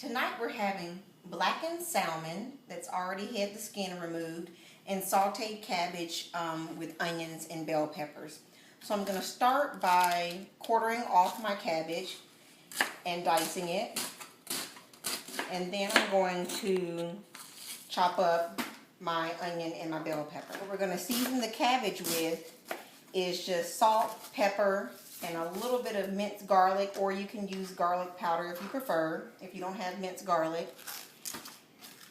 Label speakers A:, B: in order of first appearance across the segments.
A: Tonight we're having blackened salmon that's already had the skin removed and sauteed cabbage with onions and bell peppers. So I'm going to start by quartering off my cabbage and dicing it. And then I'm going to chop up my onion and my bell pepper. What we're going to season the cabbage with is just salt, pepper, and a little bit of minced garlic, or you can use garlic powder if you prefer, if you don't have minced garlic.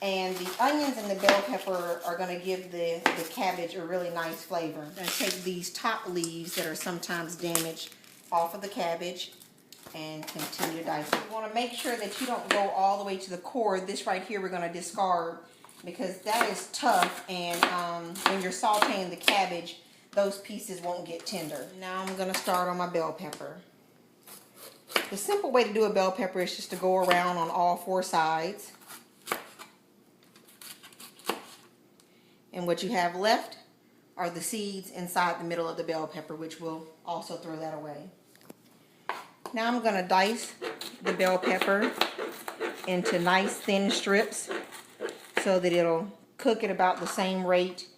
A: And the onions and the bell pepper are going to give the cabbage a really nice flavor. I'm going to take these top leaves that are sometimes damaged off of the cabbage and continue to dice it. You want to make sure that you don't go all the way to the core. This right here we're going to discard because that is tough, and when you're sauteing the cabbage, those pieces won't get tender. Now I'm going to start on my bell pepper. The simple way to do a bell pepper is just to go around on all four sides. And what you have left are the seeds inside the middle of the bell pepper, which we'll also throw that away. Now I'm going to dice the bell pepper into nice thin strips so that it'll cook at about the same rate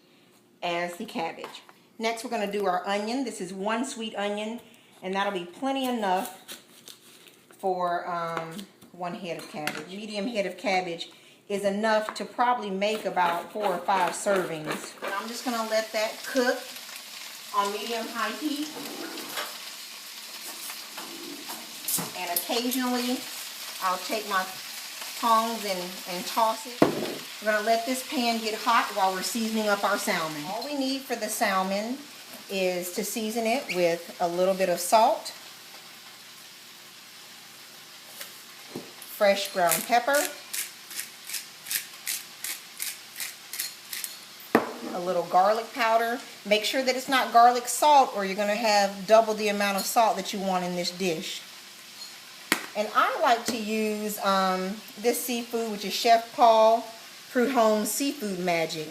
A: as the cabbage. Next we're going to do our onion. This is one sweet onion, and that'll be plenty enough for one head of cabbage. Medium head of cabbage is enough to probably make about 4 or 5 servings. And I'm just going to let that cook on medium-high heat. And occasionally I'll take my tongs and toss it. We're going to let this pan get hot while we're seasoning up our salmon. All we need for the salmon is to season it with a little bit of salt, fresh ground pepper, a little garlic powder. Make sure that it's not garlic salt, or you're going to have double the amount of salt that you want in this dish. And I like to use this seafood, which is Chef Paul Prudhomme's Seafood Magic.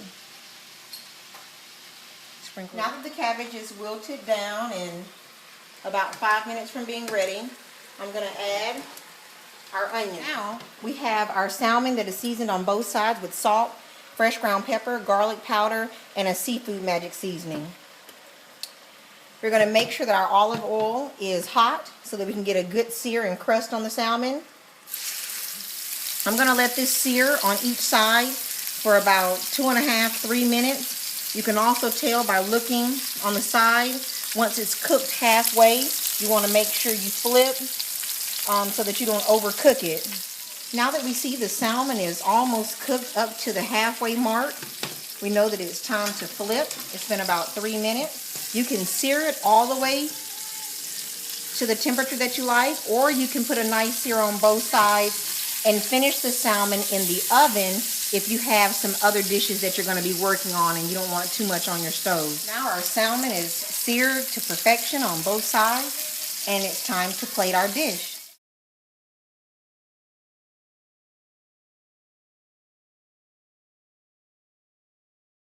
A: Sprinkle. Now that the cabbage is wilted down and about 5 minutes from being ready, I'm going to add our onion. Now we have our salmon that is seasoned on both sides with salt, fresh ground pepper, garlic powder, and a Seafood Magic seasoning. We're going to make sure that our olive oil is hot so that we can get a good sear and crust on the salmon. I'm going to let this sear on each side for about 2.5–3 minutes. You can also tell by looking on the side. Once it's cooked halfway, you want to make sure you flip so that you don't overcook it. Now that we see the salmon is almost cooked up to the halfway mark, we know that it's time to flip. It's been about 3 minutes. You can sear it all the way to the temperature that you like, or you can put a nice sear on both sides and finish the salmon in the oven if you have some other dishes that you're going to be working on and you don't want too much on your stove. Now our salmon is seared to perfection on both sides, and it's time to plate our dish.